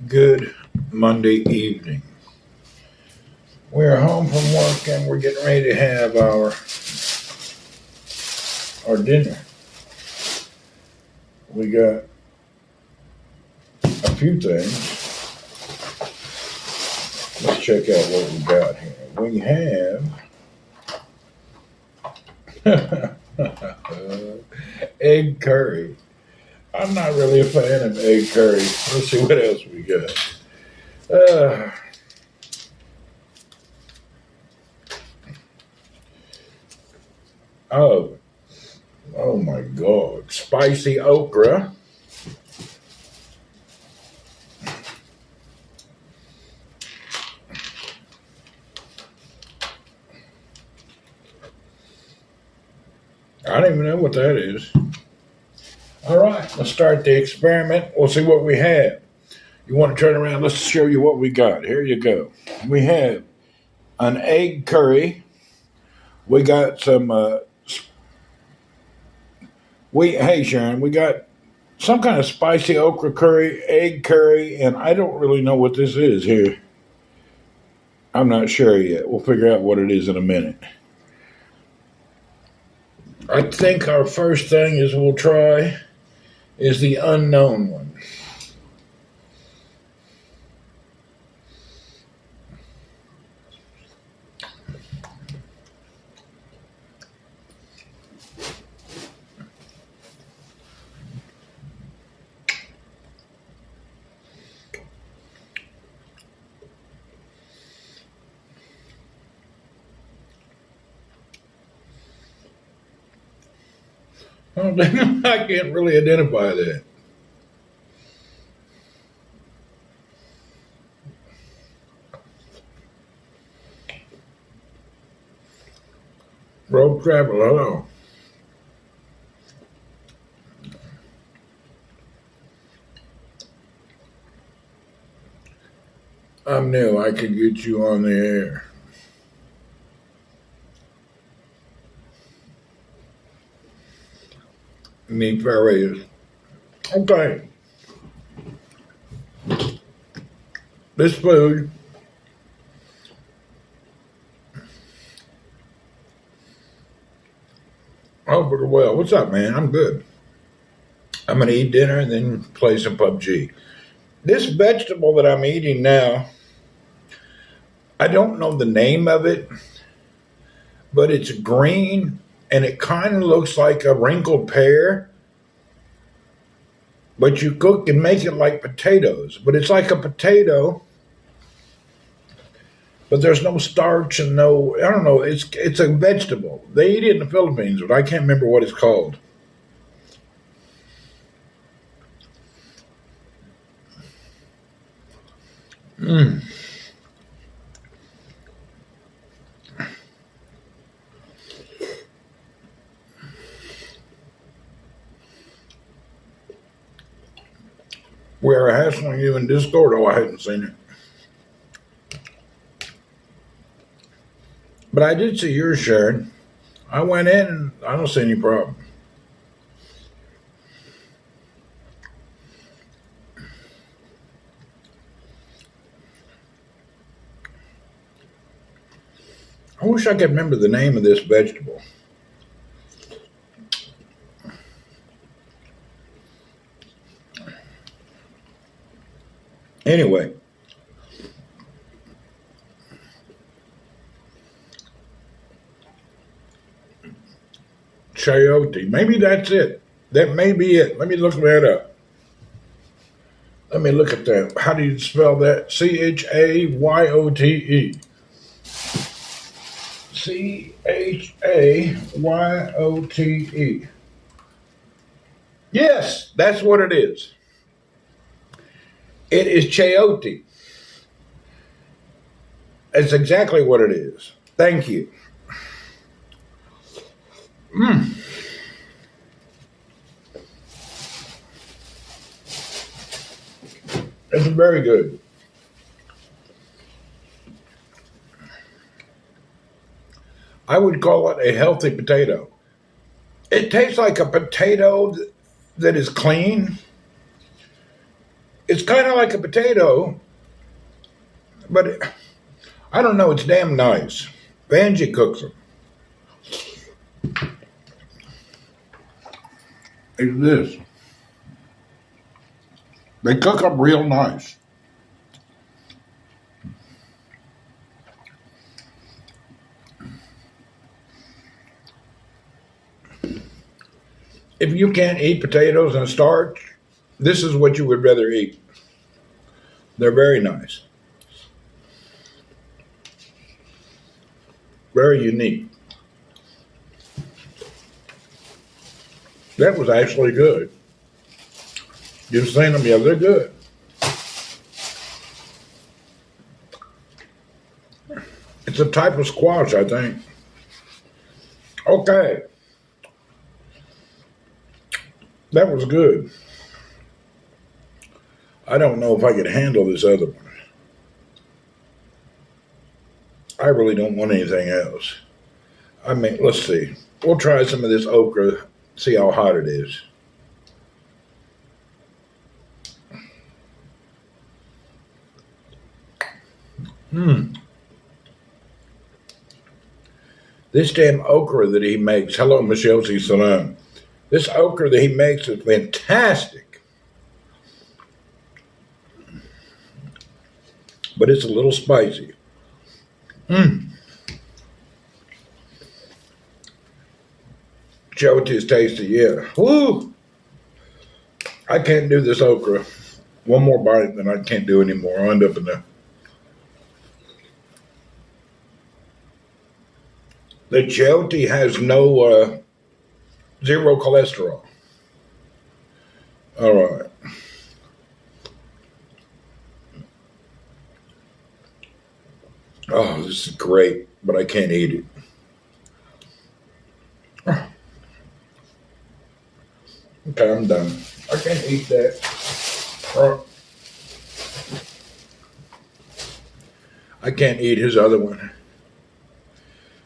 Good Monday evening. We're home from work and we're getting ready to have our dinner. We got a few things. Let's check out what we got here. We have egg curry. I'm not really a fan of egg curry. Let's see what else we got. Uh, oh, oh my God. Spicy okra. I don't even know what that is. All right, let's start the experiment. We'll see what we have. You want to turn around? Let's show you what we got. Here you go. We have an egg curry. We got some. Hey Sharon, we got some kind of spicy okra curry, egg curry, and I don't really know what this is here. I'm not sure yet. We'll figure out what it is in a minute. I think our first thing is we'll try is the unknown one. I can't really identify that. Road travel, hello. I'm new. I could get you on the air. Need various. Okay. This food. Oh, but well, what's up, man? I'm good. I'm gonna eat dinner and then play some PUBG. This vegetable that I'm eating now, I don't know the name of it, but it's green and it kind of looks like a wrinkled pear. But you cook and make it like potatoes. But it's like a potato, but there's no starch and no, I don't know. It's a vegetable. They eat it in the Philippines, but I can't remember what it's called. Mm. We're hassling you in Discord. Oh, I hadn't seen it. But I did see yours, Sharon. I went in and I don't see any problem. I wish I could remember the name of this vegetable. Anyway, chayote. Maybe that's it. That may be it. Let me look that up. Let me look at that. How do you spell that? Chayote. Chayote. Yes, that's what it is. It is chayote. That's exactly what it is. Thank you. Mm. It's very good. I would call it a healthy potato. It tastes like a potato that is clean, It's kind of like a potato, but I don't know. It's damn nice. Angie cooks them. It's this. They cook them real nice. If you can't eat potatoes and starch, this is what you would rather eat. They're very nice. Very unique. That was actually good. You've seen them, yeah, they're good. It's a type of squash, I think. Okay. That was good. I don't know if I could handle this other one. I really don't want anything else. I mean, let's see. We'll try some of this okra, see how hot it is. This damn okra that he makes, hello, Michelle C. Salon. This okra that he makes is fantastic. But it's a little spicy. Gelatin is tasty, yeah. Woo! I can't do this okra. One more bite, then I can't do anymore. I'll end up in the gelatin has no zero cholesterol. All right. Oh, this is great, but I can't eat it. Okay, I'm done. I can't eat that. I can't eat his other one.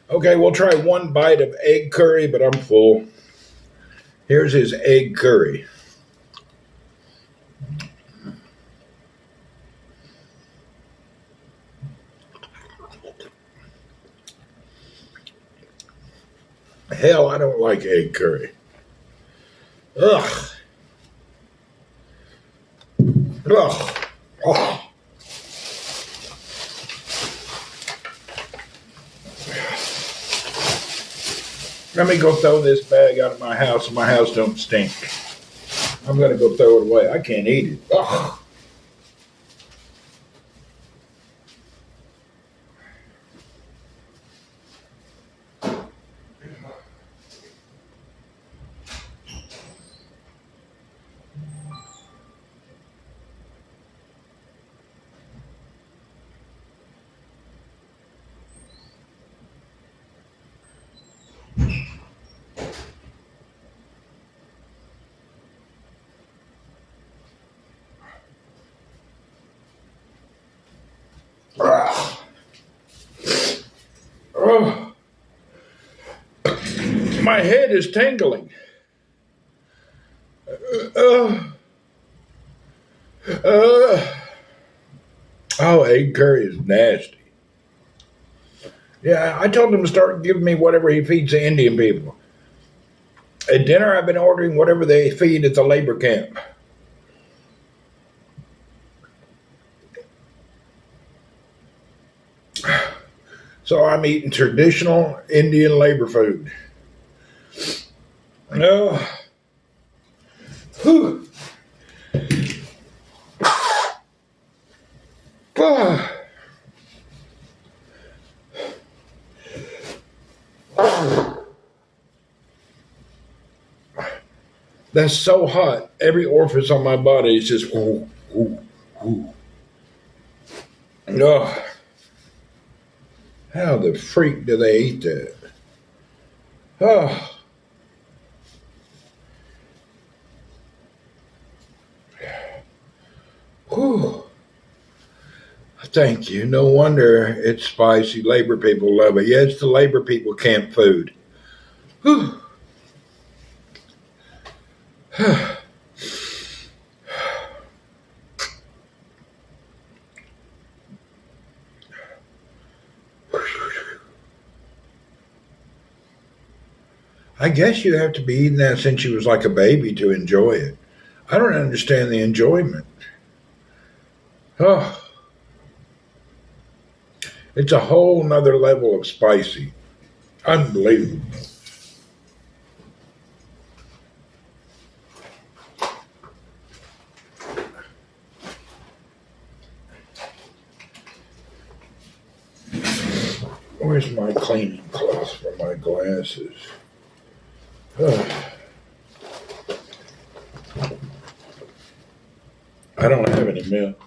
Okay, we'll try one bite of egg curry, but I'm full. Here's his egg curry. Hell, I don't like egg curry. Ugh. Ugh. Oh. Let me go throw this bag out of my house so my house don't stink. I'm going to go throw it away. I can't eat it. Ugh. Oh. My head is tingling. Oh, egg curry is nasty. Yeah, I told him to start giving me whatever he feeds the Indian people. At dinner, I've been ordering whatever they feed at the labor camp. So I'm eating traditional Indian labor food. No. Whew. Ah. That's so hot. Every orifice on my body is just ooh, ooh, ooh. Oh. How the freak do they eat that? Oh. Whew. Thank you. No wonder it's spicy. Labor people love it. Yeah, it's the labor people camp food. Whew. I guess you have to be eating that since you was like a baby to enjoy it. I don't understand the enjoyment. Oh, it's a whole nother level of spicy. Unbelievable. Where's my cleaning cloth for my glasses? Oh, I don't have any milk.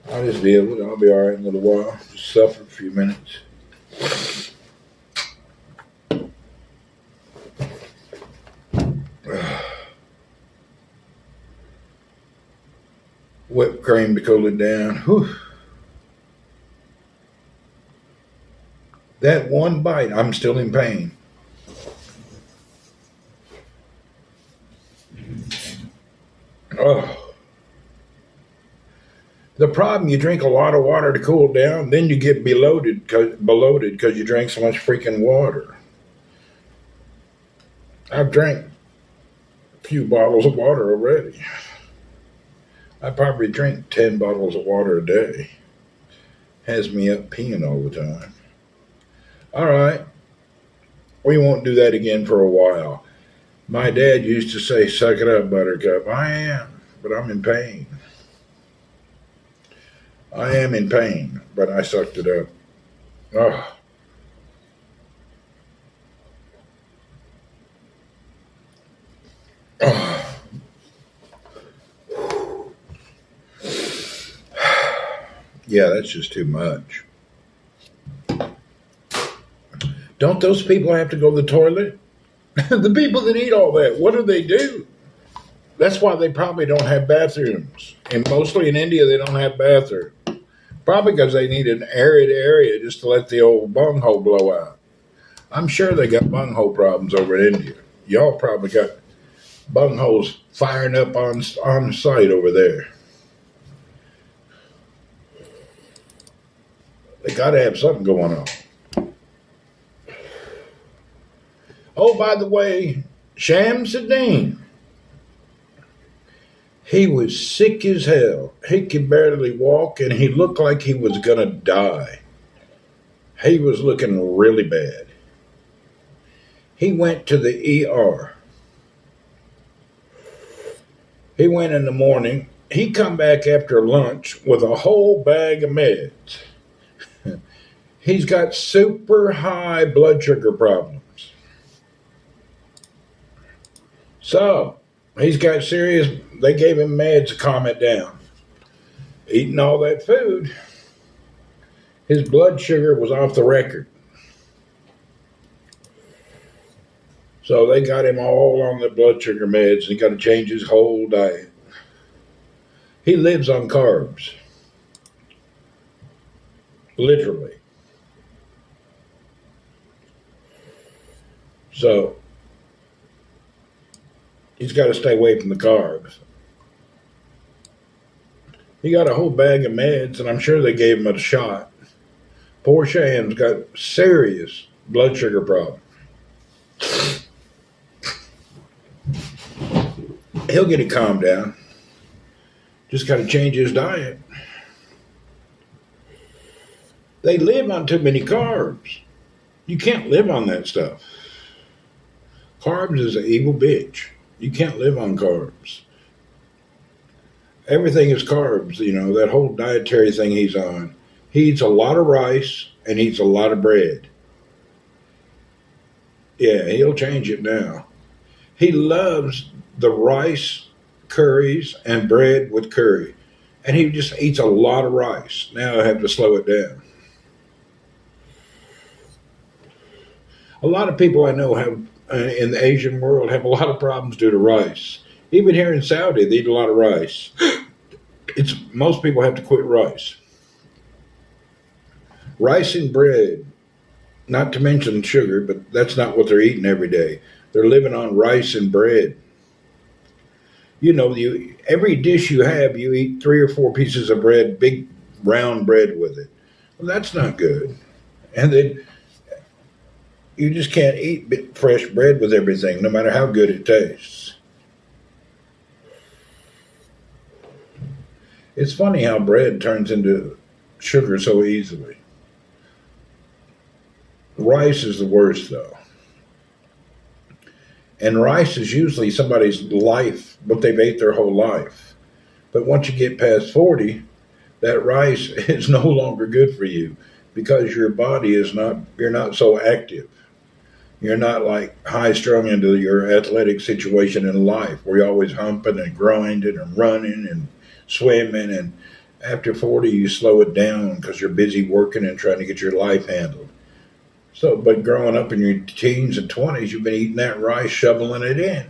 I'll just deal with it. I'll be all right in a little while. Just suffer a few minutes. Whipped cream to cool it down. Whew. That one bite, I'm still in pain. Oh. The problem, you drink a lot of water to cool down, then you get bloated because you drank so much freaking water. I've drank a few bottles of water already. I probably drink 10 bottles of water a day. Has me up peeing all the time. All right. We won't do that again for a while. My dad used to say, suck it up, Buttercup. I am, but I'm in pain. I am in pain, but I sucked it up. Oh. Oh. Yeah, that's just too much. Don't those people have to go to the toilet? The people that eat all that, what do? That's why they probably don't have bathrooms. And mostly in India, they don't have bathrooms. Probably because they need an arid area just to let the old bunghole blow out. I'm sure they got bunghole problems over in India. Y'all probably got bungholes firing up on site over there. They got to have something going on. Oh, by the way, Shamsuddin. He was sick as hell. He could barely walk, and he looked like he was going to die. He was looking really bad. He went to the ER. He went in the morning. He come back after lunch with a whole bag of meds. He's got super high blood sugar problems. So, he's got serious, they gave him meds to calm it down. Eating all that food, his blood sugar was off the record. So they got him all on the blood sugar meds. He got to change his whole diet. He lives on carbs. Literally. So he's got to stay away from the carbs. He got a whole bag of meds, and I'm sure they gave him a shot. Poor Sham's got serious blood sugar problems. He'll get it calmed down. Just got to change his diet. They live on too many carbs. You can't live on that stuff. Carbs is an evil bitch. You can't live on carbs. Everything is carbs, that whole dietary thing he's on. He eats a lot of rice and eats a lot of bread. Yeah, he'll change it now. He loves the rice curries and bread with curry. And he just eats a lot of rice. Now I have to slow it down. A lot of people I know have in the Asian world have a lot of problems due to rice. Even here in Saudi, they eat a lot of rice. Most people have to quit rice. Rice and bread, not to mention sugar, but that's not what they're eating every day. They're living on rice and bread. Every dish you have, you eat 3 or 4 pieces of bread, big round bread with it. Well, that's not good. And then, You just can't eat fresh bread with everything, no matter how good it tastes. It's funny how bread turns into sugar so easily. Rice is the worst, though. And rice is usually somebody's life, what they've ate their whole life. But once you get past 40, that rice is no longer good for you because your body is not, you're not so active. You're not like high strung into your athletic situation in life where you're always humping and grinding and running and swimming. And after 40, you slow it down because you're busy working and trying to get your life handled. So, but growing up in your teens and 20s, you've been eating that rice, shoveling it in.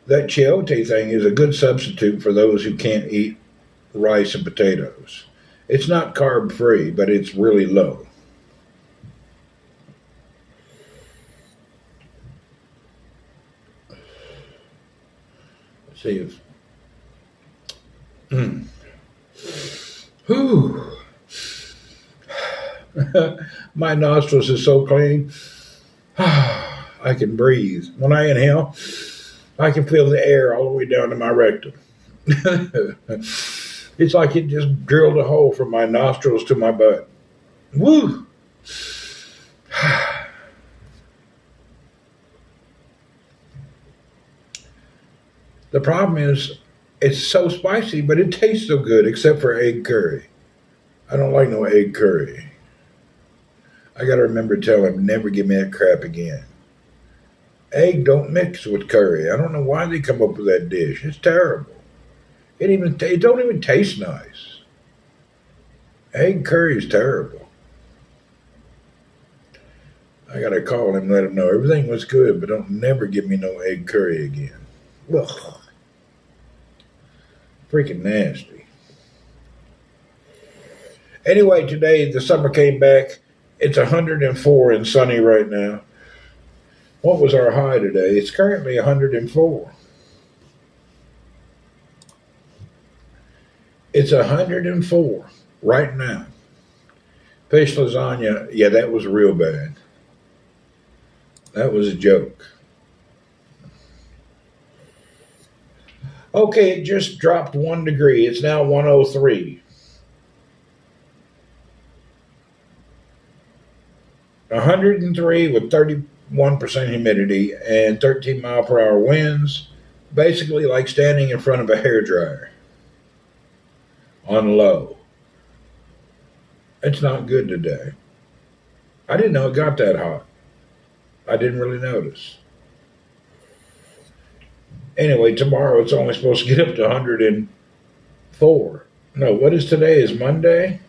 That chayote thing is a good substitute for those who can't eat rice and potatoes. It's not carb free, but it's really low. Let's see if. Whew. My nostrils are so clean. I can breathe. When I inhale, I can feel the air all the way down to my rectum. It's like it just drilled a hole from my nostrils to my butt. Woo! The problem is, it's so spicy, but it tastes so good, except for egg curry. I don't like no egg curry. I got to remember to tell him never give me that crap again. Egg don't mix with curry. I don't know why they come up with that dish. It's terrible. It don't even taste nice. Egg curry is terrible. I gotta call him and let him know everything was good, but don't never give me no egg curry again. Ugh, freaking nasty. Anyway, today the summer came back. It's 104 and sunny right now. What was our high today? It's currently 104. It's 104 right now. Fish lasagna, yeah, that was real bad. That was a joke. Okay, it just dropped 1 degree. It's now 103. 103 with 31% humidity and 13-mile-per-hour winds. Basically like standing in front of a hairdryer on low. It's not good today. I didn't know it got that hot. I didn't really notice. Anyway, tomorrow it's only supposed to get up to 104. No, what is today? Is Monday?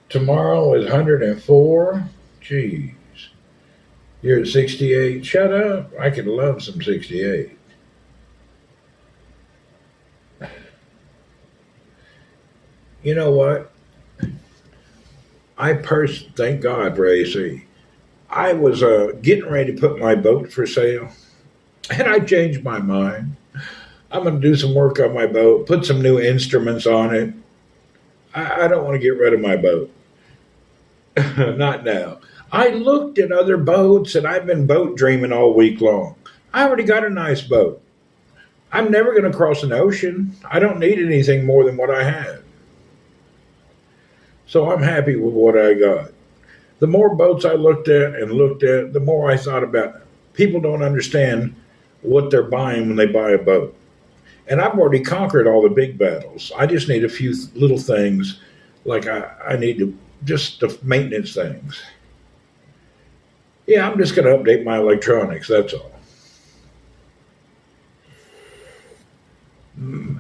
Tomorrow is 104. Jeez. You're at 68. Shut up. I could love some 68. You know what? Thank God for AC. I was getting ready to put my boat for sale, and I changed my mind. I'm going to do some work on my boat, put some new instruments on it. I don't want to get rid of my boat. Not now. I looked at other boats, and I've been boat dreaming all week long. I already got a nice boat. I'm never going to cross an ocean. I don't need anything more than what I have. So I'm happy with what I got. The more boats I looked at, the more I thought about it. People don't understand what they're buying when they buy a boat. And I've already conquered all the big battles. I just need a few little things, like I need to, just the maintenance things. Yeah, I'm just going to update my electronics, that's all.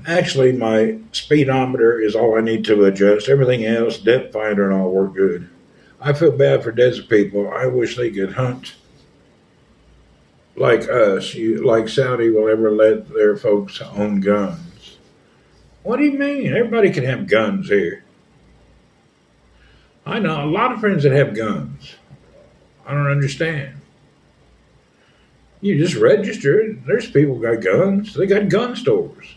Actually, my speedometer is all I need to adjust. Everything else, depth finder and all work good. I feel bad for desert people. I wish they could hunt like us. Like Saudi will ever let their folks own guns. What do you mean? Everybody can have guns here. I know a lot of friends that have guns. I don't understand. You just register. There's people who got guns. They got gun stores.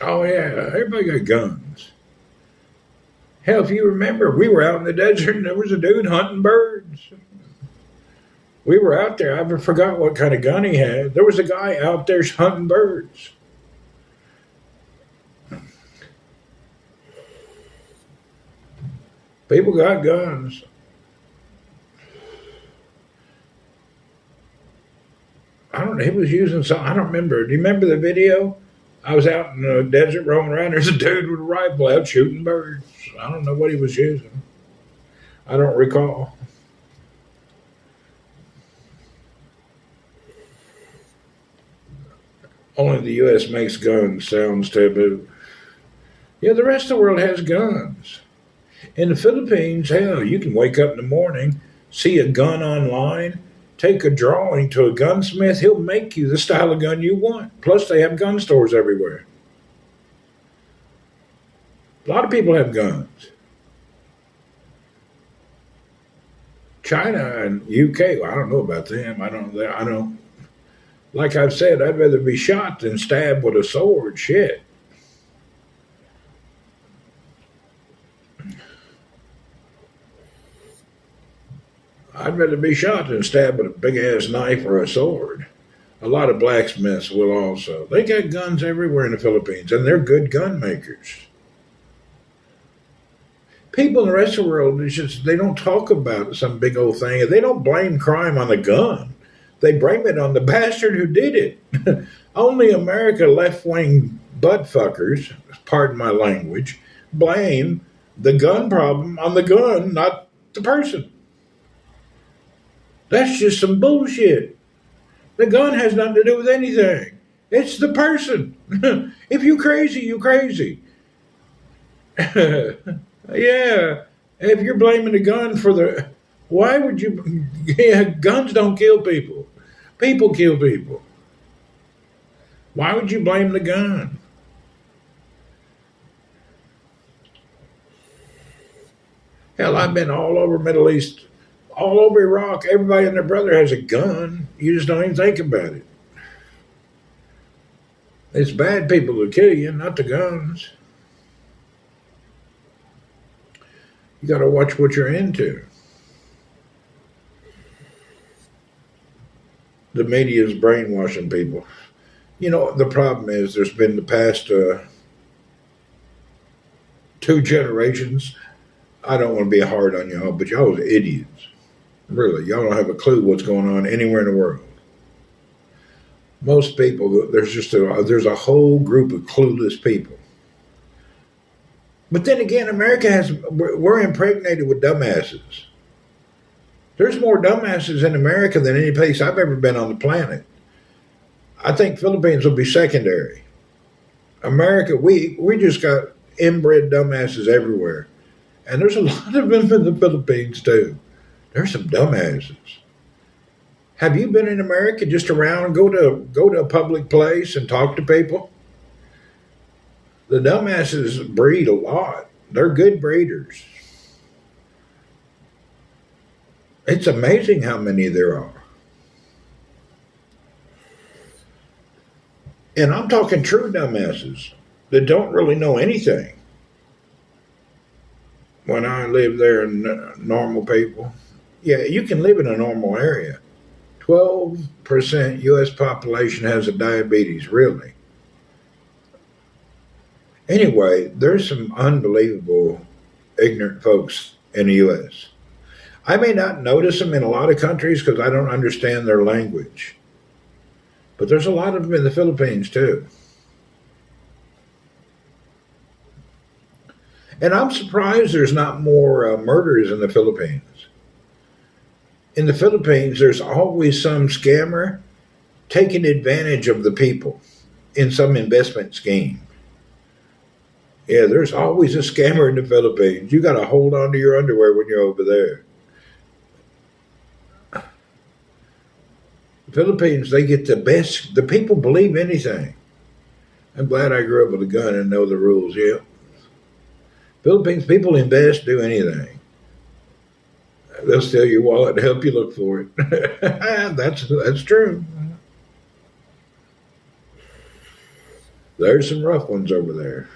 Oh, yeah, everybody got guns. Hell, if you remember, we were out in the desert and there was a dude hunting birds. We were out there. I forgot what kind of gun he had. There was a guy out there hunting birds. People got guns. I don't know. He was using some. I don't remember. Do you remember the video? I was out in the desert roaming around. There's a dude with a rifle out shooting birds. I don't know what he was using. I don't recall. Only the U.S. makes guns. Sounds taboo. Yeah, the rest of the world has guns. In the Philippines, hell, you can wake up in the morning, see a gun online, take a drawing to a gunsmith. He'll make you the style of gun you want. Plus, they have gun stores everywhere. A lot of people have guns. China and UK, well, I don't know about them. I don't. Like I've said, I'd rather be shot than stabbed with a sword. Shit. I'd rather be shot than stabbed with a big ass knife or a sword. A lot of blacksmiths will also. They got guns everywhere in the Philippines, and they're good gun makers. People in the rest of the world, it's just, they don't talk about some big old thing. They don't blame crime on the gun. They blame it on the bastard who did it. Only America left wing butt fuckers, pardon my language, blame the gun problem on the gun, not the person. That's just some bullshit. The gun has nothing to do with anything. It's the person. If you crazy, you crazy. Yeah. If you're blaming the gun for the, why would you? Yeah, guns don't kill people. People kill people. Why would you blame the gun? Hell, I've been all over Middle East, all over Iraq. Everybody and their brother has a gun. You just don't even think about it. It's bad people who kill you, not the guns. You got to watch what you're into. The media is brainwashing people. You know, the problem is there's been the past 2 generations. I don't want to be hard on y'all, but y'all are idiots. Really, y'all don't have a clue what's going on anywhere in the world. Most people, there's a whole group of clueless people. But then again, we're impregnated with dumbasses. There's more dumbasses in America than any place I've ever been on the planet. I think Philippines will be secondary. America, we just got inbred dumbasses everywhere. And there's a lot of them in the Philippines too. There's some dumbasses. Have you been in America just around, go to a public place and talk to people? The dumbasses breed a lot. They're good breeders. It's amazing how many there are. And I'm talking true dumbasses that don't really know anything. When I lived there, normal people. Yeah, you can live in a normal area. 12% U.S. population has a diabetes, really. Anyway, there's some unbelievable ignorant folks in the U.S. I may not notice them in a lot of countries because I don't understand their language. But there's a lot of them in the Philippines too. And I'm surprised there's not more murders in the Philippines. In the Philippines, there's always some scammer taking advantage of the people in some investment scheme. Yeah, there's always a scammer in the Philippines. You got to hold on to your underwear when you're over there. The Philippines, they get the best. The people believe anything. I'm glad I grew up with a gun and know the rules. Yeah. Philippines, people invest, do anything. They'll steal your wallet and help you look for it. That's true. There's some rough ones over there.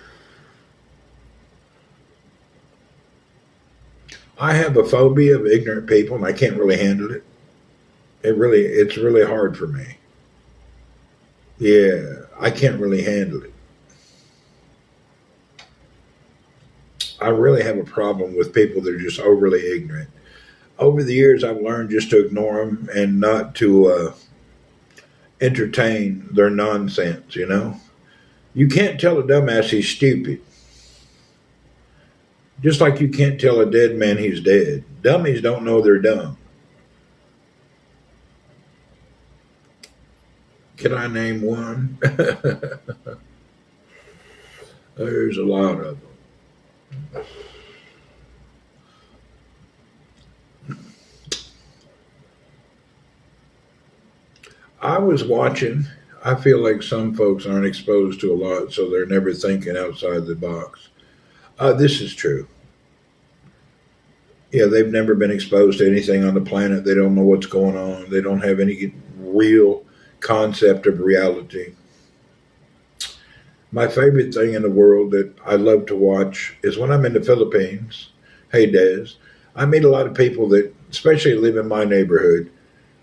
I have a phobia of ignorant people, and I can't really handle it. It's really hard for me. Yeah, I can't really handle it. I really have a problem with people that are just overly ignorant. Over the years, I've learned just to ignore them and not to entertain their nonsense. You can't tell a dumbass he's stupid, just like you can't tell a dead man he's dead. Dummies don't know they're dumb. Can I name one? There's a lot of them. I was watching. I feel like some folks aren't exposed to a lot, so they're never thinking outside the box. This is true. Yeah, they've never been exposed to anything on the planet. They don't know what's going on. They don't have any real concept of reality. My favorite thing in the world that I love to watch is when I'm in the Philippines. Hey, Des, I meet a lot of people that, especially live in my neighborhood.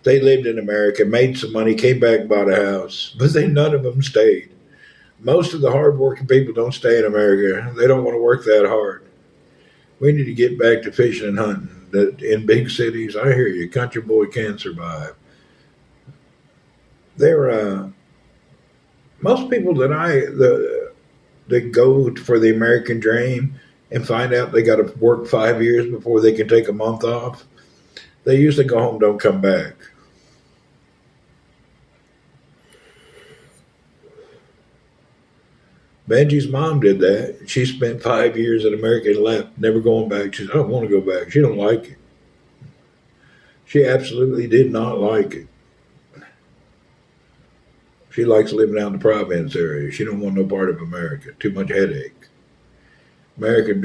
They lived in America, made some money, came back, bought a house, but none of them stayed. Most of the hardworking people don't stay in America. They don't want to work that hard. We need to get back to fishing and hunting. In big cities, I hear you, country boy can survive. There, most people that go for the American dream and find out they got to work 5 years before they can take a month off. They usually go home, don't come back. Benji's mom did that. She spent 5 years in America and left, never going back. She said, I don't want to go back. She don't like it. She absolutely did not like it. She likes living out in the province area. She don't want no part of America. Too much headache. American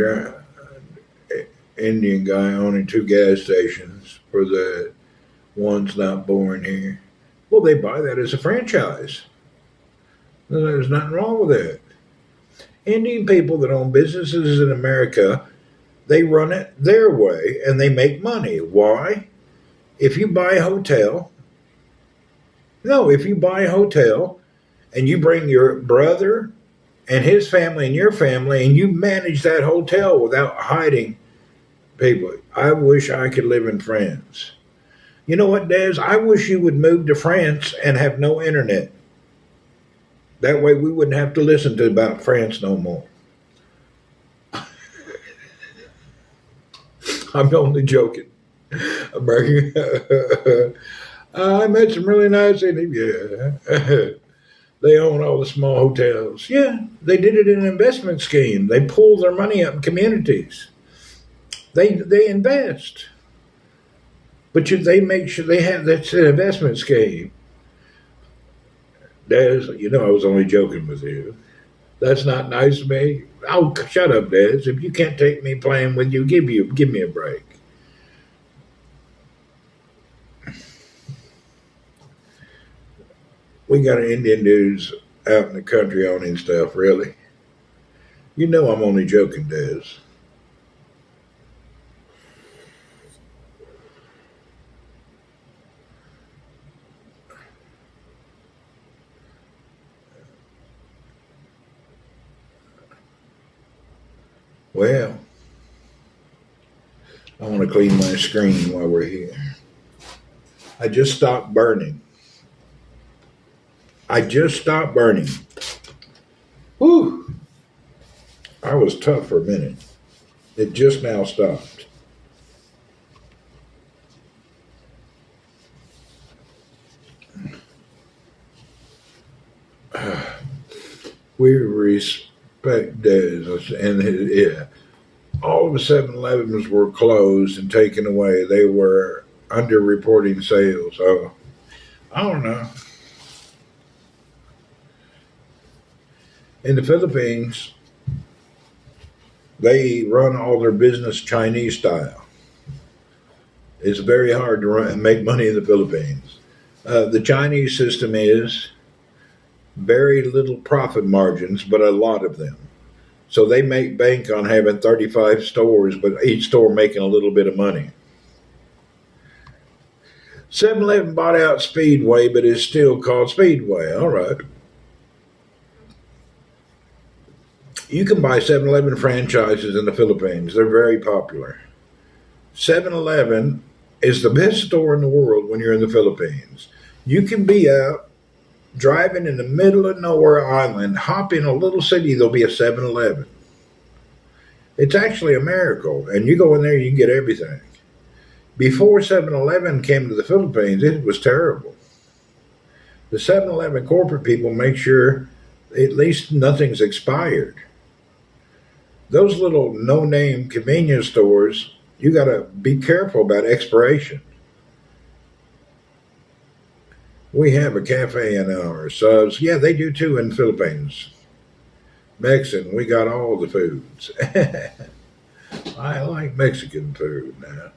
Indian guy owning two gas stations for the ones not born here. Well, they buy that as a franchise. There's nothing wrong with that. Indian people that own businesses in America, they run it their way and they make money. Why? If you buy a hotel, if you buy a hotel and you bring your brother and his family and your family and you manage that hotel without hiding people, I wish I could live in France. You know what, Des? I wish you would move to France and have no internet. That way we wouldn't have to listen to about France no more. I'm only joking. American. I met some really nice Indians. Yeah. They own all the small hotels. Yeah, they did it in an investment scheme. They pull their money up in communities. They invest. But they make sure they have that's an investment scheme. Des, I was only joking with you. That's not nice of me. Oh, shut up, Des. If you can't take me playing with you, give me a break. We got an Indian dudes out in the country owning stuff, really. I'm only joking, Des. Well, I want to clean my screen while we're here. I just stopped burning. Whew. I was tough for a minute. It just now stopped. We respect Des, and yeah, all of the 7-Elevens were closed and taken away. They were underreporting sales. So I don't know. In the Philippines, they run all their business Chinese style. It's very hard to run and make money in the Philippines. The Chinese system is very little profit margins, but a lot of them. So they make bank on having 35 stores, but each store making a little bit of money. 7-Eleven bought out Speedway, but is still called Speedway. All right. You can buy 7-Eleven franchises in the Philippines. They're very popular. 7-Eleven is the best store in the world when you're in the Philippines. You can be out driving in the middle of nowhere island, hop in a little city, there'll be a 7-Eleven. It's actually a miracle. And you go in there, you can get everything. Before 7-Eleven came to the Philippines, it was terrible. The 7-Eleven corporate people make sure at least nothing's expired. Those little no-name convenience stores, you got to be careful about expiration. We have a cafe in our subs. Yeah, they do too in the Philippines. Mexican, we got all the foods. I like Mexican food now.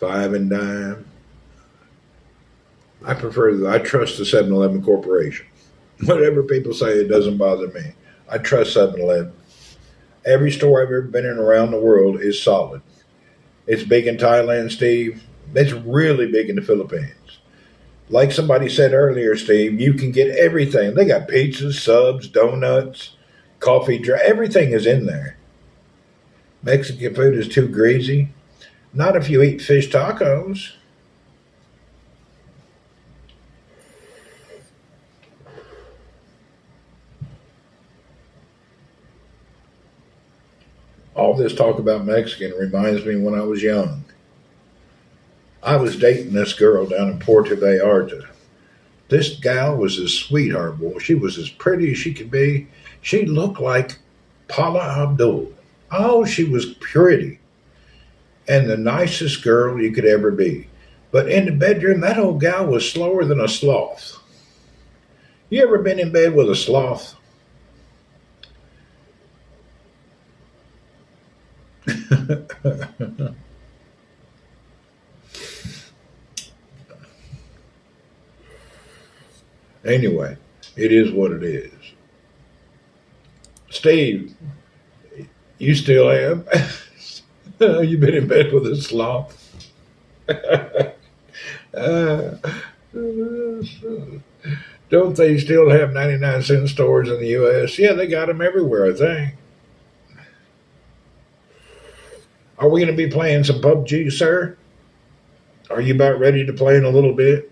Five and dime. I trust the 7-Eleven Corporation. Whatever people say, it doesn't bother me. I trust 7-Eleven. Every store I've ever been in around the world is solid. It's big in Thailand, Steve. It's really big in the Philippines. Like somebody said earlier, Steve, you can get everything. They got pizzas, subs, donuts, coffee, everything is in there. Mexican food is too greasy. Not if you eat fish tacos. All this talk about Mexican reminds me when I was young. I was dating this girl down in Puerto Vallarta. This gal was a sweetheart, boy. She was as pretty as she could be. She looked like Paula Abdul. Oh, she was pretty. And the nicest girl you could ever be. But in the bedroom, that old gal was slower than a sloth. You ever been in bed with a sloth? Anyway, it is what it is. Steve, you still have? You been in bed with a sloth? uh, don't they still have 99-cent stores in the U.S.? Yeah, they got them everywhere, I think. Are we going to be playing some PUBG, sir? Are you about ready to play in a little bit?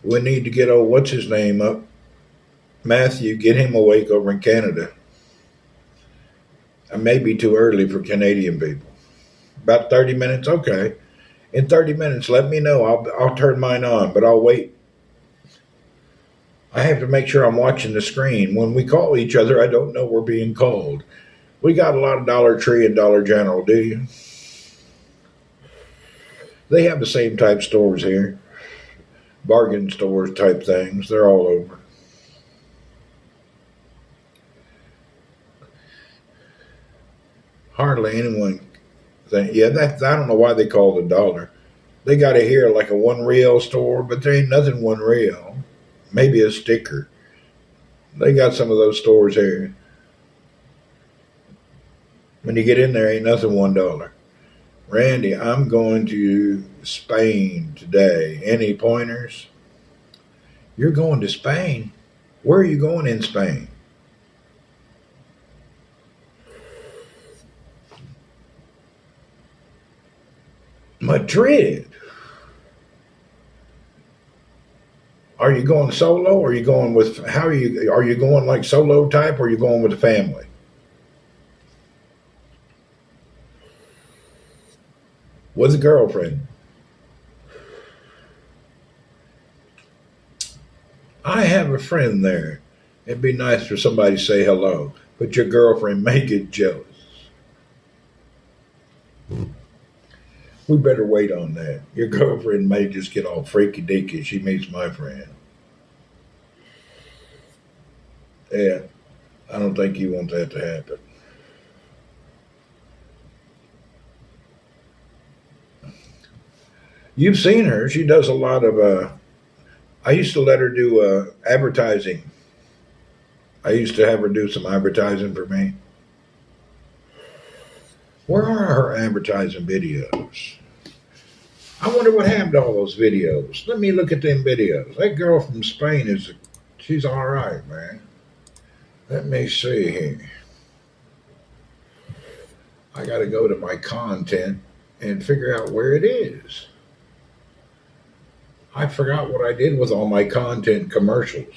We need to get old, what's his name, up. Matthew, get him awake over in Canada. I may be too early for Canadian people. About 30 minutes? Okay. In 30 minutes, let me know. I'll turn mine on, but I'll wait. I have to make sure I'm watching the screen. When we call each other, I don't know we're being called. We got a lot of Dollar Tree and Dollar General, do you? They have the same type stores here. Bargain stores type things. They're all over. Hardly anyone think, yeah, I don't know why they call it a dollar. They got it here like a 1 real store, but there ain't nothing 1 real. Maybe a sticker. They got some of those stores here. When you get in there, ain't nothing $1. Randy, I'm going to Spain today. Any pointers? You're going to Spain? Where are you going in Spain? Madrid. Are you going solo or are you going with, are you going like solo type or are you going with the family? With a girlfriend. I have a friend there. It'd be nice for somebody to say hello, but your girlfriend may get jealous. We better wait on that. Your girlfriend may just get all freaky deaky if she meets my friend. Yeah, I don't think you want that to happen. You've seen her. She does a lot of. I used to let her do advertising. I used to have her do some advertising for me. Where are her advertising videos? I wonder what happened to all those videos. Let me look at them videos. That girl from Spain she's all right, man. Let me see here. I got to go to my content and figure out where it is. I forgot what I did with all my content commercials.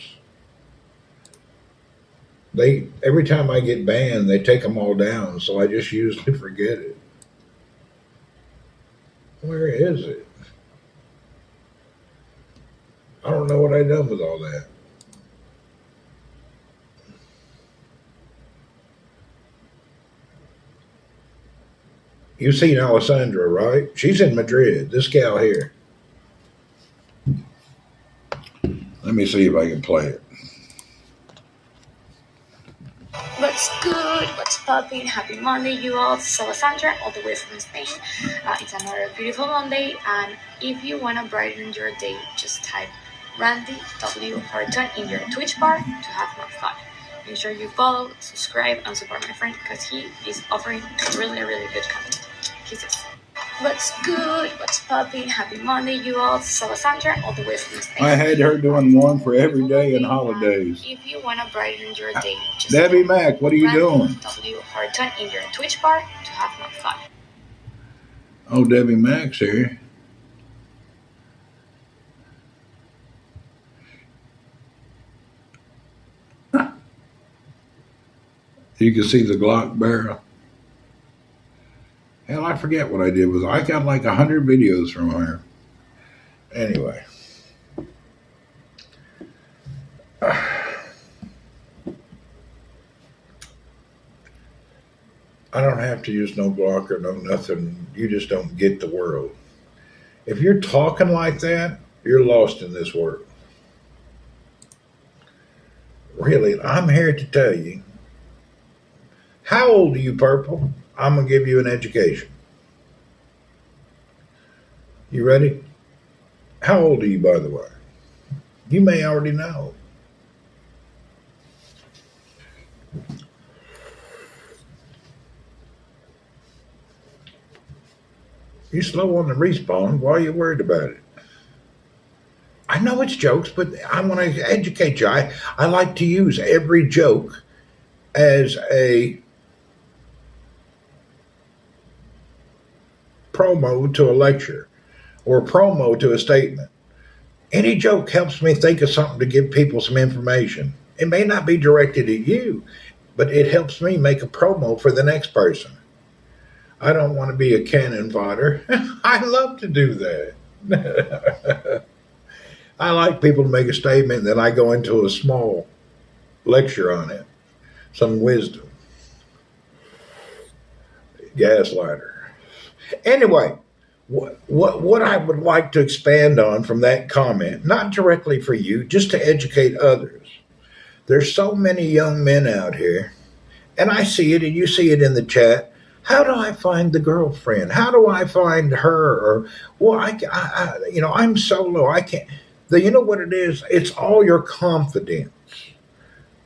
They every time I get banned, they take them all down, so I just usually forget it. Where is it? I don't know what I done with all that. You've seen Alessandra, right? She's in Madrid. This gal here. Let me see if I can play it. What's good? What's popping? Happy Monday, you all. This is Alessandra, all the way from Spain. It's another beautiful Monday, and if you want to brighten your day, just type Randy W Horton in your Twitch bar to have more fun. Make sure you follow, subscribe, and support my friend because he is offering really, really good content. Kisses. What's good? What's popping? Happy Monday, you all. This is Alessandra, all the way from Spain. I had her doing one for every day and holidays. If you want to brighten your day, just Debbie Mack, what are you doing? W Horton in your Twitch bar to have more fun. Oh, Debbie Mack's here. You can see the Glock barrel. Hell, I forget what I did with her. I got like 100 videos from her. Anyway. I don't have to use no Glock or no nothing. You just don't get the world. If you're talking like that, you're lost in this world. Really, I'm here to tell you. How old are you, Purple? I'm going to give you an education. You ready? How old are you, by the way? You may already know. You slow on the respawn. Why are you worried about it? I know it's jokes, but I want to educate you. I like to use every joke as a promo to a lecture or promo to a statement. Any joke helps me think of something to give people some information. It may not be directed at you, but it helps me make a promo for the next person. I don't want to be a cannon fodder. I love to do that. I like people to make a statement, then I go into a small lecture on it, some wisdom. Gaslighter. Anyway, what I would like to expand on from that comment, not directly for you, just to educate others. There's so many young men out here, and I see it, and you see it in the chat. How do I find the girlfriend? How do I find her? Or well, I'm solo. I can't. You know what it is? It's all your confidence.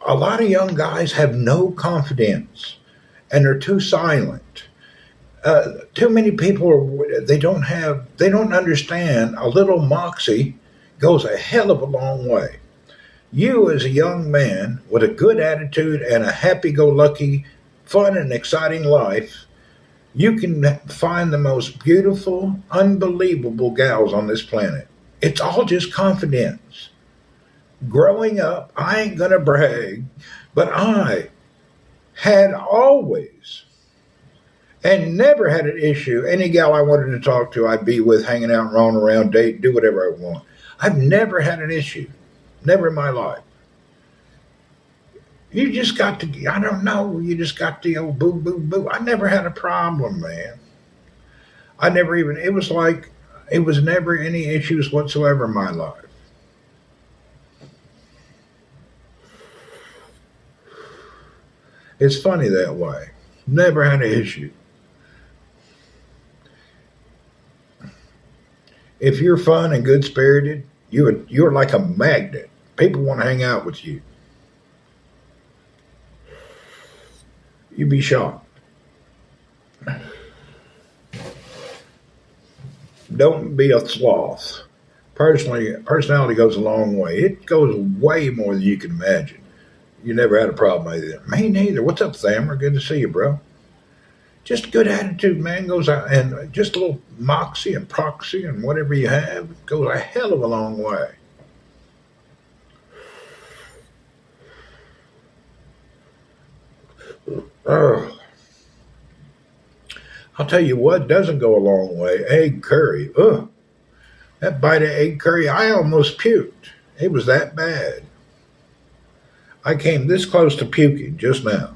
A lot of young guys have no confidence, and they're too silent. Too many people they don't understand a little moxie goes a hell of a long way. You as a young man with a good attitude and a happy-go-lucky, fun and exciting life, you can find the most beautiful, unbelievable gals on this planet. It's all just confidence. Growing up, I ain't gonna brag, but I had always and never had an issue. Any gal I wanted to talk to, I'd be with, hanging out, rolling around, date, do whatever I want. I've never had an issue. Never in my life. You just got to, I don't know, you just got to, boo, boo, boo. I never had a problem, man. It was never any issues whatsoever in my life. It's funny that way. Never had an issue. If you're fun and good spirited, you're like a magnet. People want to hang out with you. You'd be shocked. Don't be a sloth. Personality goes a long way. It goes way more than you can imagine. You never had a problem either. Me neither. What's up, Thammer? Good to see you, bro. Just good attitude, man, goes out, and just a little moxie and proxy and whatever you have goes a hell of a long way. Oh, I'll tell you what doesn't go a long way. Egg curry. Ugh. That bite of egg curry, I almost puked. It was that bad. I came this close to puking just now.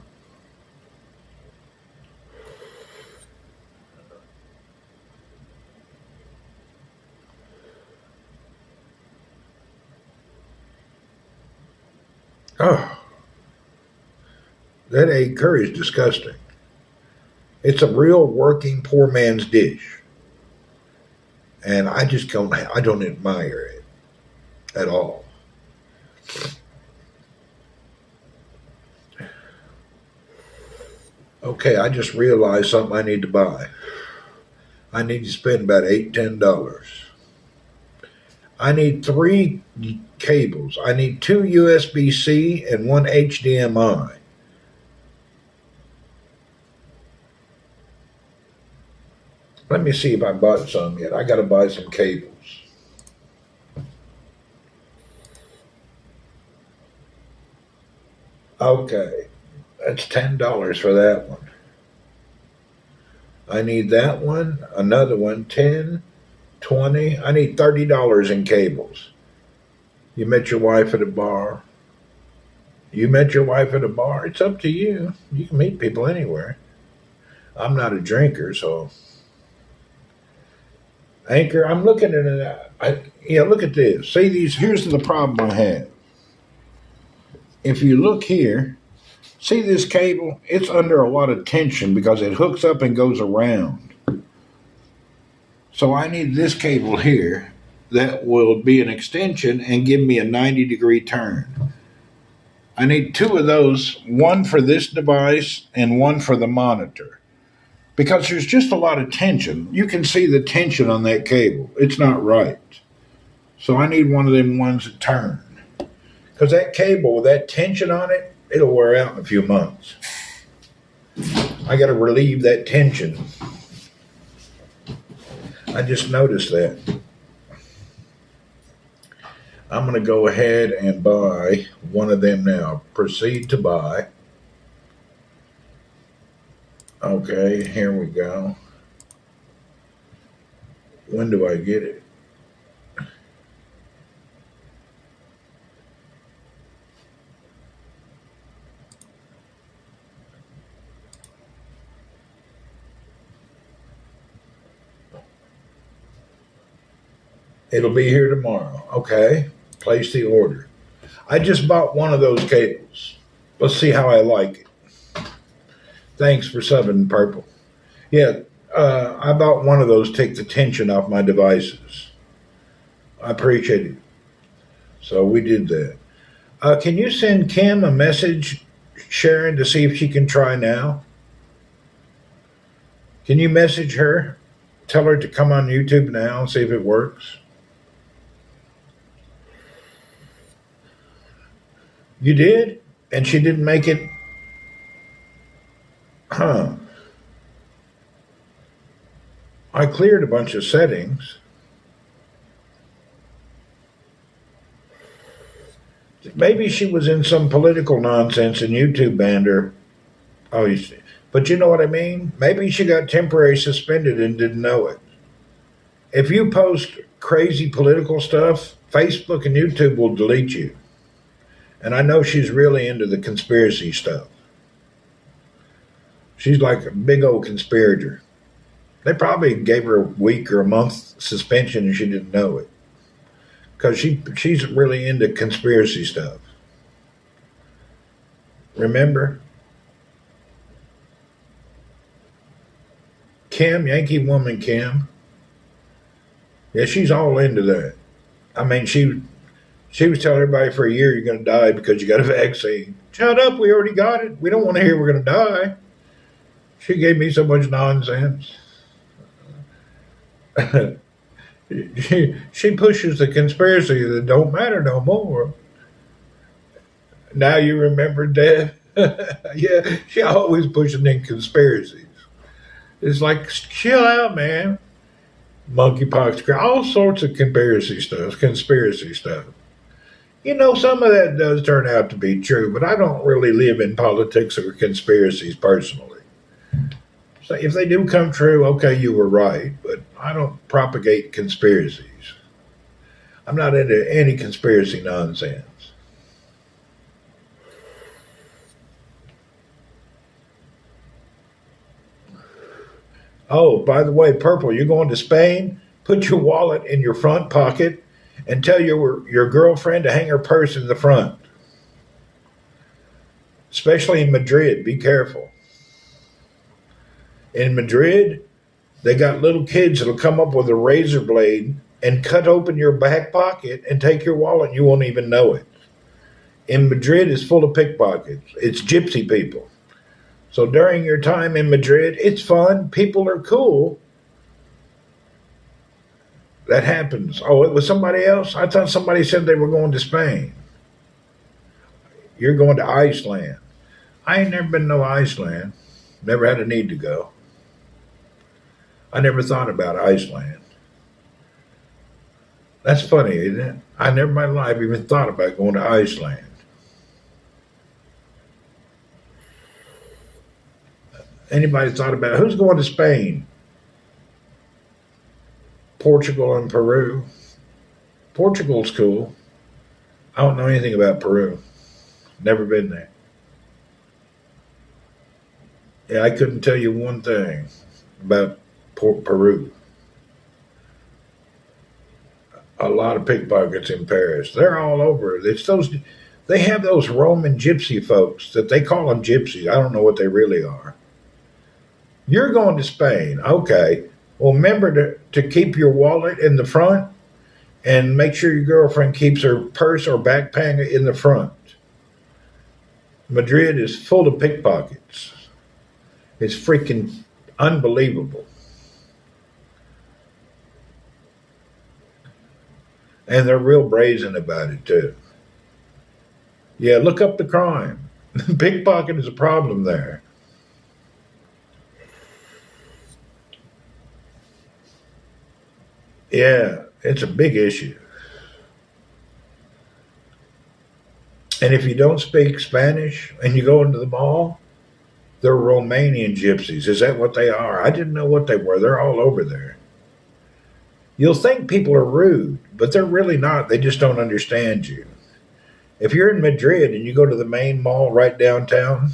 Oh, that egg curry is disgusting. It's a real working poor man's dish, and I don't admire it at all. Okay, I just realized something I need to buy. I need to spend about $8-10. I need three cables. I need two USB-C and one HDMI. Let me see if I bought some yet. I got to buy some cables. Okay, that's $10 for that one. I need that one, another one, 10, 20. I need $30 in cables. You met your wife at a bar. You met your wife at a bar. It's up to you. You can meet people anywhere. I'm not a drinker, so Anchor. I'm looking at it. Look at this. See these? Here's the problem I have. If you look here, see this cable? It's under a lot of tension because it hooks up and goes around. So I need this cable here that will be an extension and give me a 90-degree turn. I need two of those, one for this device and one for the monitor. Because there's just a lot of tension. You can see the tension on that cable. It's not right. So I need one of them ones that turn. Because that cable with that tension on it, it'll wear out in a few months. I got to relieve that tension. I just noticed that. I'm going to go ahead and buy one of them now. Proceed to buy. Okay, here we go. When do I get it? It'll be here tomorrow. Okay, place the order. I just bought one of those cables. Let's see how I like it. Thanks for subbing, Purple. Yeah, I bought one of those to take the tension off my devices. I appreciate it. So we did that. Can you send Kim a message, Sharon, to see if she can try now? Can you message her? Tell her to come on YouTube now and see if it works. You did? And she didn't make it? Huh. I cleared a bunch of settings. Maybe she was in some political nonsense and YouTube banned her. Oh, but you know what I mean? Maybe she got temporarily suspended and didn't know it. If you post crazy political stuff, Facebook and YouTube will delete you. And I know she's really into the conspiracy stuff. She's like a big old conspirator. They probably gave her a week or a month suspension and she didn't know it. Because she's really into conspiracy stuff. Remember? Kim, Yankee woman Kim. Yeah, she's all into that. I mean, she was telling everybody for a year you're going to die because you got a vaccine. Shut up, we already got it. We don't want to hear we're going to die. She gave me so much nonsense. She pushes the conspiracy that don't matter no more. Now you remember death. Yeah, she always pushing in conspiracies. It's like, chill out, man. Monkeypox, all sorts of conspiracy stuff. Conspiracy stuff. You know, some of that does turn out to be true, but I don't really live in politics or conspiracies personally. So if they do come true, okay, you were right, but I don't propagate conspiracies. I'm not into any conspiracy nonsense. Oh, by the way, Purple, you're going to Spain? Put your wallet in your front pocket and tell your girlfriend to hang her purse in the front, especially in Madrid. Be careful. In Madrid, they got little kids that'll come up with a razor blade and cut open your back pocket and take your wallet and you won't even know it. In Madrid is full of pickpockets. It's gypsy people. So during your time in Madrid, it's fun. People are cool. That happens. Oh, it was somebody else? I thought somebody said they were going to Spain. You're going to Iceland. I ain't never been to Iceland. Never had a need to go. I never thought about Iceland. That's funny, isn't it? I never in my life even thought about going to Iceland. Anybody thought about who's going to Spain? Portugal and Peru. Portugal's cool. I don't know anything about Peru. Never been there. Yeah, I couldn't tell you one thing about Peru. A lot of pickpockets in Paris. They're all over. It's those. They have those Roman gypsy folks that they call them gypsies. I don't know what they really are. You're going to Spain, okay? Well, remember to keep your wallet in the front and make sure your girlfriend keeps her purse or backpack in the front. Madrid is full of pickpockets. It's freaking unbelievable. And they're real brazen about it, too. Yeah, look up the crime. Pickpocket is a problem there. Yeah, it's a big issue. And if you don't speak Spanish and you go into the mall, they're Romanian gypsies. Is that what they are? I didn't know what they were. They're all over there. You'll think people are rude, but they're really not. They just don't understand you. If you're in Madrid and you go to the main mall right downtown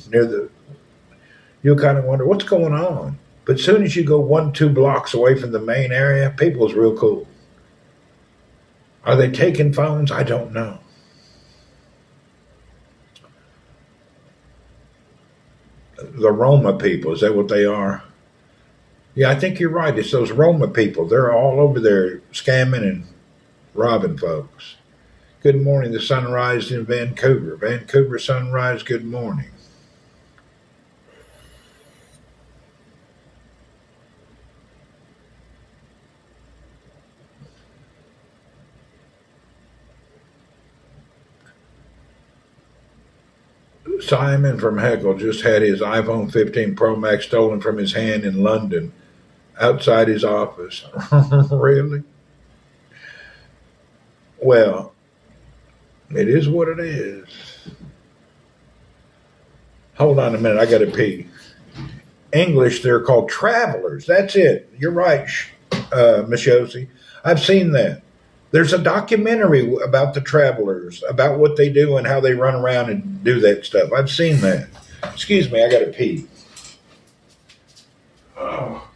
you'll kind of wonder what's going on. But as soon as you go 1, 2 blocks away from the main area, people is real cool. Are they taking phones? I don't know. The Roma people, is that what they are? Yeah, I think you're right. It's those Roma people. They're all over there scamming and robbing folks. Good morning. The sunrise in Vancouver. Vancouver sunrise, good morning. Simon from Heckle just had his iPhone 15 Pro Max stolen from his hand in London outside his office. Really? Well, it is what it is. Hold on a minute. I got to pee. English, they're called travelers. That's it. You're right, Miss Yossi. I've seen that. There's a documentary about the travelers, about what they do and how they run around and do that stuff. I've seen that. Excuse me, I got to pee. Oh.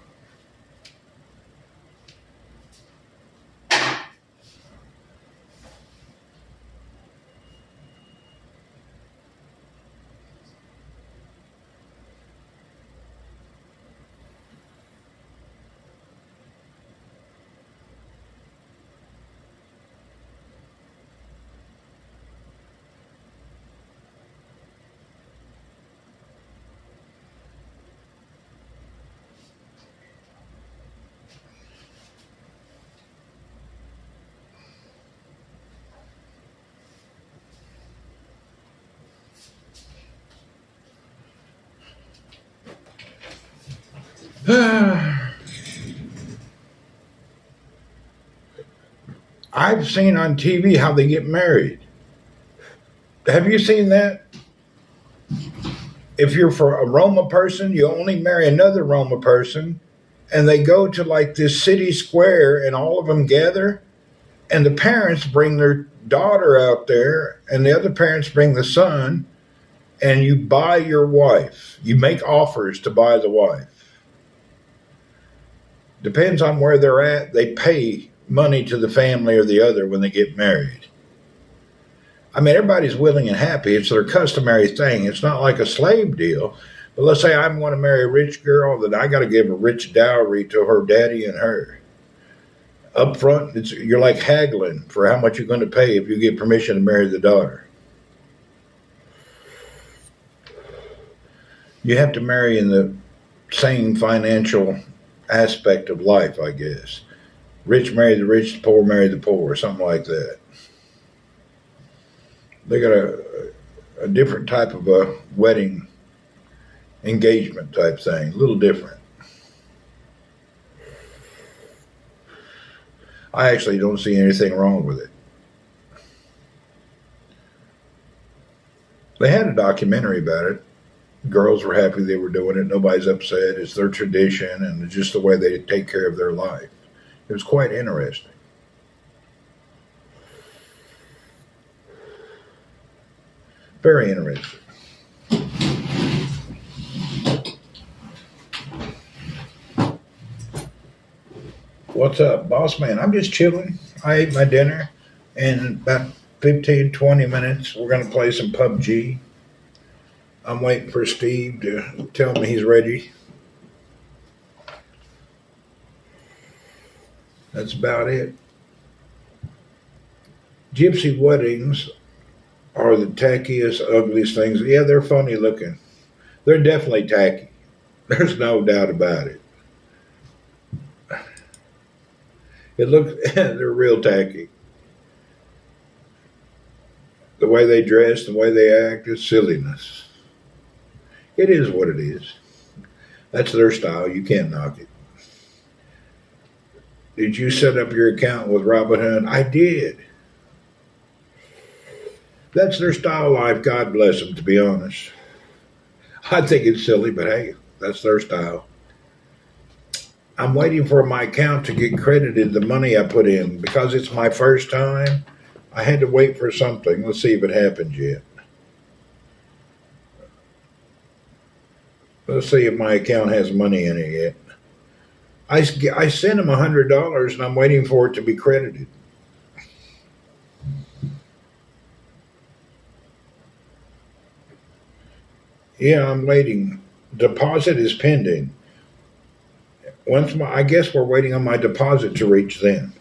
I've seen on TV how they get married. Have you seen that? If you're for a Roma person, you only marry another Roma person, and they go to like this city square, and all of them gather, and the parents bring their daughter out there, and the other parents bring the son, and you buy your wife. You make offers to buy the wife. Depends on where they're at. They pay money to the family or the other when they get married. I mean, everybody's willing and happy. It's their customary thing. It's not like a slave deal. But let's say I want to marry a rich girl, then I got to give a rich dowry to her daddy and her. Up front, you're like haggling for how much you're going to pay if you get permission to marry the daughter. You have to marry in the same financial aspect of life, I guess. Rich marry the rich, the poor marry the poor, something like that. They got a different type of a wedding engagement type thing, a little different. I actually don't see anything wrong with it. They had a documentary about it. Girls were happy they were doing it. Nobody's upset. It's their tradition and it's just the way they take care of their life. It was quite interesting. Very interesting. What's up, boss man? I'm just chilling. I ate my dinner. In about 15, 20 minutes, we're going to play some PUBG. I'm waiting for Steve to tell me he's ready. That's about it. Gypsy weddings are the tackiest, ugliest things. Yeah, they're funny looking. They're definitely tacky. There's no doubt about it. It looks, they're real tacky. The way they dress, the way they act is silliness. It is what it is. That's their style. You can't knock it. Did you set up your account with Robinhood? I did. That's their style of life. God bless them, to be honest. I think it's silly, but hey, that's their style. I'm waiting for my account to get credited the money I put in. Because it's my first time, I had to wait for something. Let's see if it happens yet. Let's see if my account has money in it yet. I sent him $100 and I'm waiting for it to be credited. Yeah, I'm waiting. Deposit is pending. I guess we're waiting on my deposit to reach then.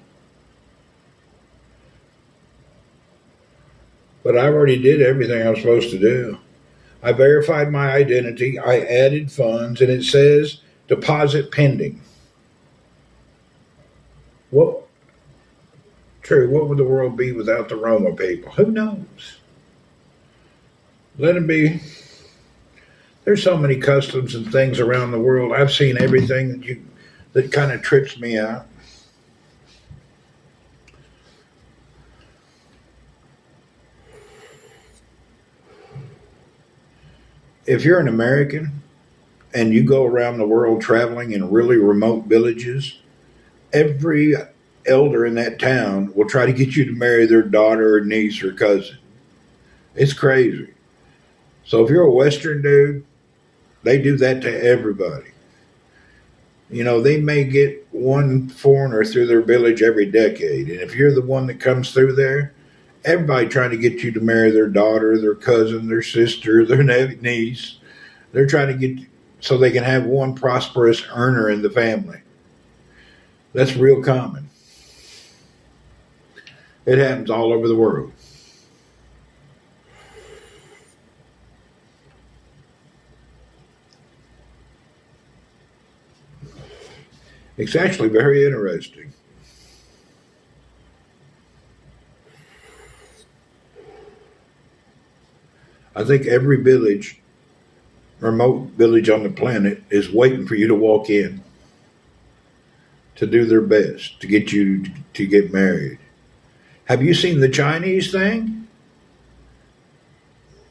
But I already did everything I was supposed to do. I verified my identity. I added funds, and it says deposit pending. Well, true. What would the world be without the Roma people? Who knows? Let them be. There's so many customs and things around the world. I've seen everything that kind of trips me out. If you're an American and you go around the world traveling in really remote villages, every elder in that town will try to get you to marry their daughter or niece or cousin. It's crazy. So if you're a Western dude, they do that to everybody. You know, they may get one foreigner through their village every decade. And if you're the one that comes through there, everybody trying to get you to marry their daughter, their cousin, their sister, their niece. They're trying to get so they can have one prosperous earner in the family. That's real common. It happens all over the world. It's actually very interesting. I think every village remote village on the planet is waiting for you to walk in to do their best to get you to get married. Have you seen the Chinese thing?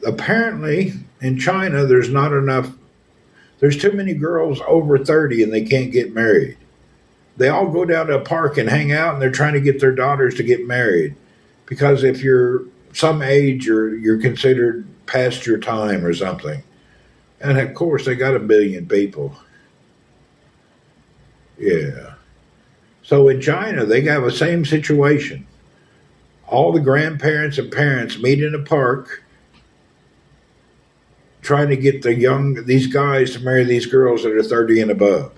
Apparently, in China, there's too many girls over 30 and they can't get married. They all go down to a park and hang out and they're trying to get their daughters to get married. Because if you're some age or you're considered past your time or something. And of course, they got a billion people. Yeah. So in China, they have the same situation. All the grandparents and parents meet in a park trying to get these guys to marry these girls that are 30 and above.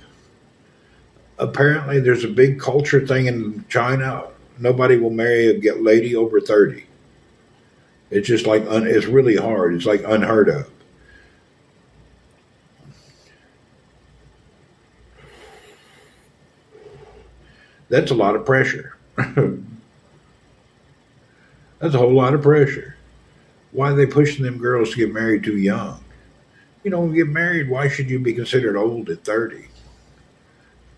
Apparently, there's a big culture thing in China. Nobody will marry a lady over 30. It's just like, it's really hard. It's like unheard of. That's a lot of pressure. That's a whole lot of pressure. Why are they pushing them girls to get married too young? You know, when you get married, why should you be considered old at 30?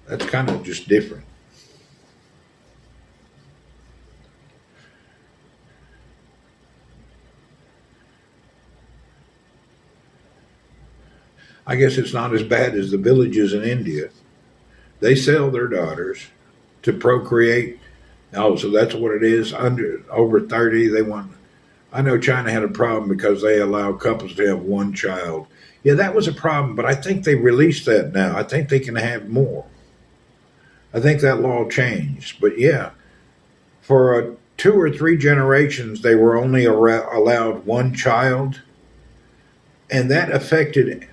That's kind of just different. I guess it's not as bad as the villages in India. They sell their daughters to procreate. Oh, so that's what it is. Over 30, they want. I know China had a problem because they allow couples to have one child. Yeah, that was a problem, but I think they released that now. I think they can have more. I think that law changed. But yeah, for 2 or 3 generations, they were only allowed one child, and that affected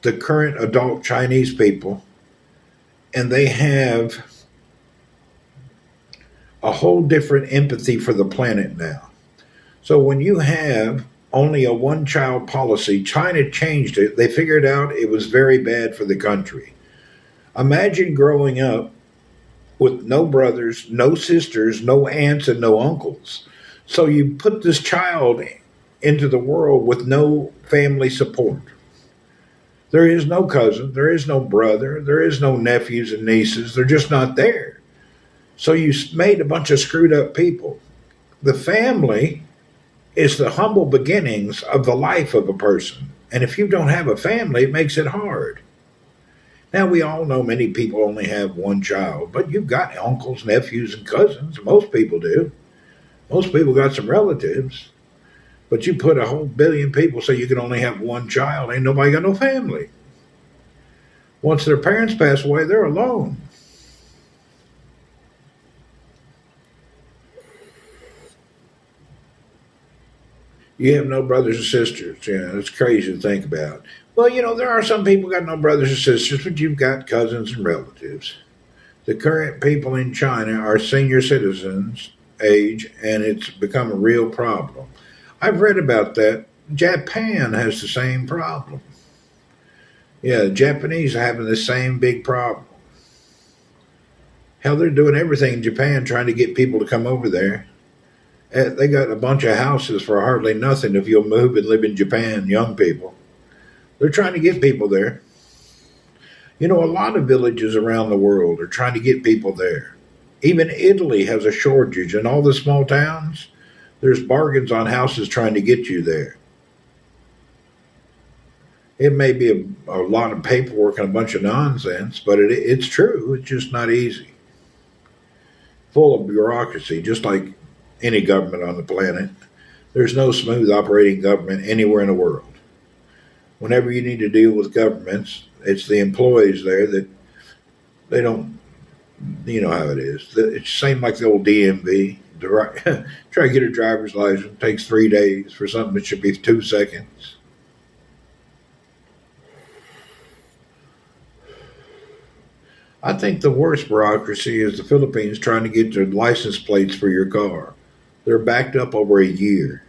the current adult Chinese people, and they have a whole different empathy for the planet now. So when you have only a one child policy, China changed it. They figured out it was very bad for the country. Imagine growing up with no brothers, no sisters, no aunts, and no uncles. So you put this child into the world with no family support. There is no cousin, there is no brother, there is no nephews and nieces. They're just not there. So you made a bunch of screwed up people. The family is the humble beginnings of the life of a person. And if you don't have a family, it makes it hard. Now, we all know many people only have one child, but you've got uncles, nephews, and cousins. Most people do. Most people got some relatives. But you put a whole billion people so you can only have one child. Ain't nobody got no family. Once their parents pass away, they're alone. You have no brothers or sisters. Yeah, it's crazy to think about. Well, you know, there are some people got no brothers or sisters, but you've got cousins and relatives. The current people in China are senior citizens age, and it's become a real problem. I've read about that. Japan has the same problem. Yeah, the Japanese are having the same big problem. Hell, they're doing everything in Japan trying to get people to come over there. They got a bunch of houses for hardly nothing if you'll move and live in Japan, young people. They're trying to get people there. You know, a lot of villages around the world are trying to get people there. Even Italy has a shortage. In all the small towns, there's bargains on houses trying to get you there. It may be a lot of paperwork and a bunch of nonsense, but it's true. It's just not easy. Full of bureaucracy, just like any government on the planet. There's no smooth operating government anywhere in the world. Whenever you need to deal with governments, it's the employees there that they don't, you know how it is. It's the same like the old DMV. Try to get a driver's license. Takes 3 days for something that should be 2 seconds. I think the worst bureaucracy is the Philippines trying to get their license plates for your car. They're backed up over a year.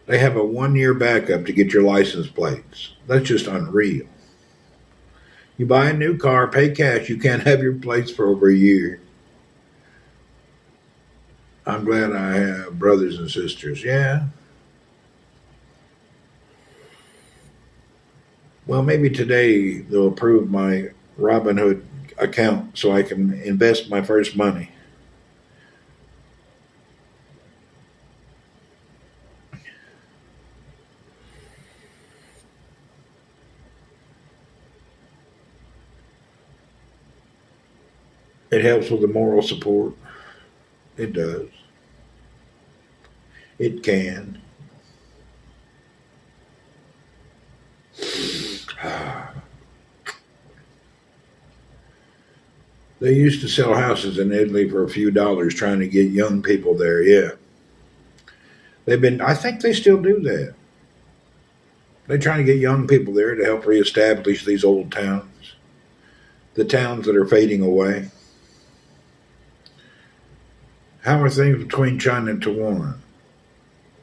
They have a 1 year backup to get your license plates. That's just unreal. You buy a new car, pay cash, you can't have your plates for over a year. I'm glad I have brothers and sisters. Yeah. Well, maybe today they'll approve my Robinhood account so I can invest my first money. It helps with the moral support. It does. It can. They used to sell houses in Italy for a few dollars trying to get young people there. Yeah. I think they still do that. They're trying to get young people there to help reestablish these old towns, the towns that are fading away. How are things between China and Taiwan?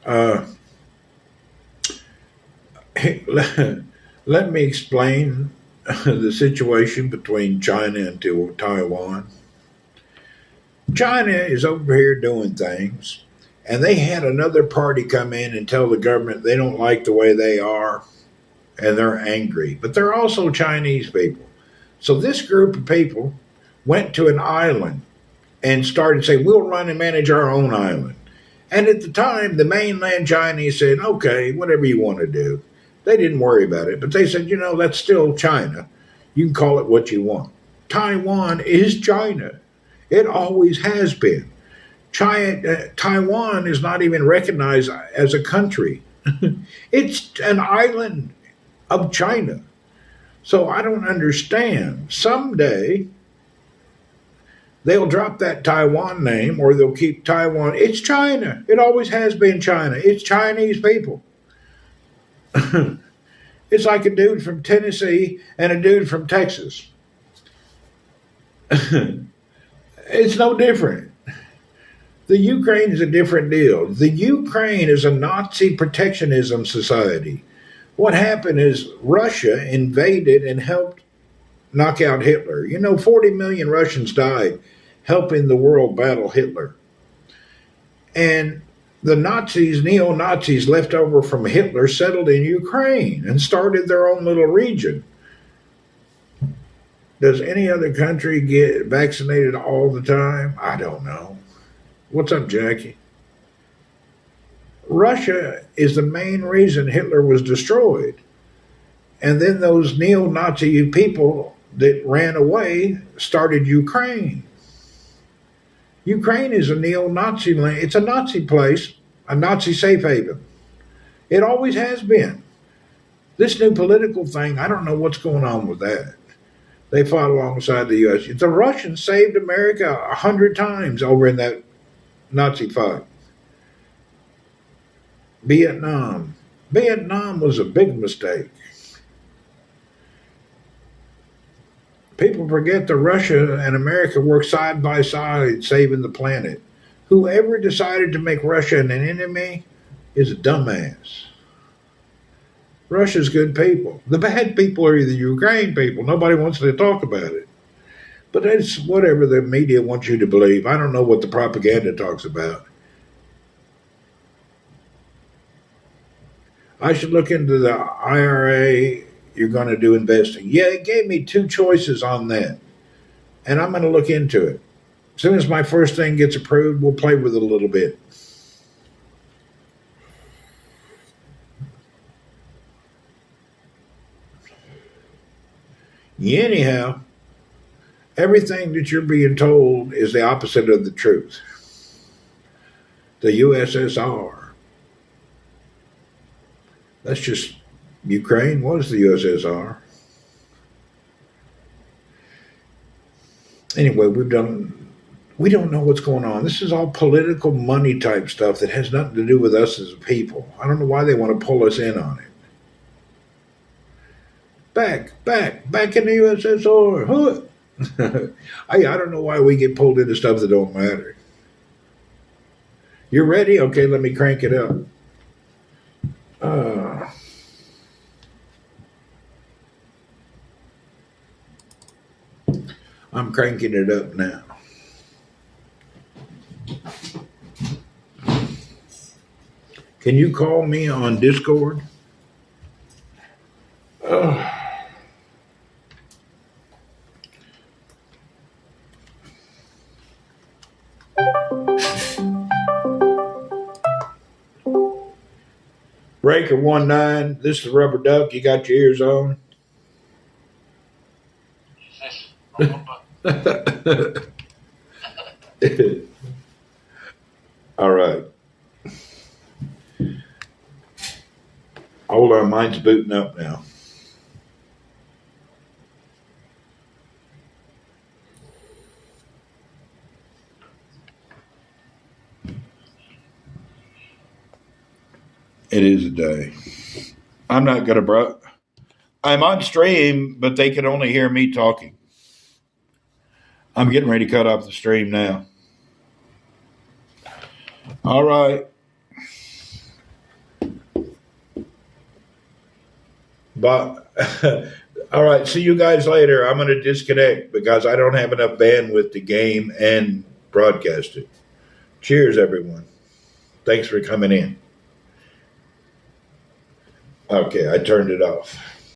Uh, let me explain the situation between China and Taiwan. China is over here doing things, and they had another party come in and tell the government they don't like the way they are, and they're angry. But they're also Chinese people. So this group of people went to an island and started saying, we'll run and manage our own island. And at the time, the mainland Chinese said, okay, whatever you want to do. They didn't worry about it, but they said, that's still China. You can call it what you want. Taiwan is China. It always has been. Taiwan is not even recognized as a country. It's an island of China. So I don't understand. Someday they'll drop that Taiwan name or they'll keep Taiwan. It's China. It always has been China. It's Chinese people. It's like a dude from Tennessee and a dude from Texas. It's no different. The Ukraine is a different deal. The Ukraine is a Nazi protectionism society. What happened is Russia invaded and helped knock out Hitler. 40 million Russians died helping the world battle Hitler. And the Nazis, neo-Nazis left over from Hitler, settled in Ukraine and started their own little region. Does any other country get vaccinated all the time? I don't know. What's up, Jackie? Russia is the main reason Hitler was destroyed. And then those neo-Nazi people that ran away started Ukraine. Ukraine is a neo-Nazi land. It's a Nazi place, a Nazi safe haven. It always has been. This new political thing, I don't know what's going on with that. They fought alongside the U.S. The Russians saved America 100 times over in that Nazi fight. Vietnam. Vietnam was a big mistake. People forget that Russia and America worked side by side saving the planet. Whoever decided to make Russia an enemy is a dumbass. Russia's good people. The bad people are the Ukraine people. Nobody wants to talk about it. But it's whatever the media wants you to believe. I don't know what the propaganda talks about. I should look into the IRA. You're going to do investing. Yeah, it gave me two choices on that. And I'm going to look into it. As soon as my first thing gets approved, we'll play with it a little bit. Anyhow, everything that you're being told is the opposite of the truth. The USSR. That's just Ukraine was the USSR. Anyway, we don't know what's going on. This is all political money type stuff that has nothing to do with us as a people. I don't know why they want to pull us in on it. Back in the USSR. I don't know why we get pulled into stuff that don't matter. You're ready? Okay, let me crank it up. I'm cranking it up now. Can you call me on Discord? Raker19, this is the Rubber Duck. You got your ears on? All right. Hold on, mine's booting up now. It is a day. I'm not going to, I'm on stream, but they can only hear me talking. I'm getting ready to cut off the stream now. All right. But, all right. See you guys later. I'm going to disconnect because I don't have enough bandwidth to game and broadcast it. Cheers, everyone. Thanks for coming in. Okay, I turned it off.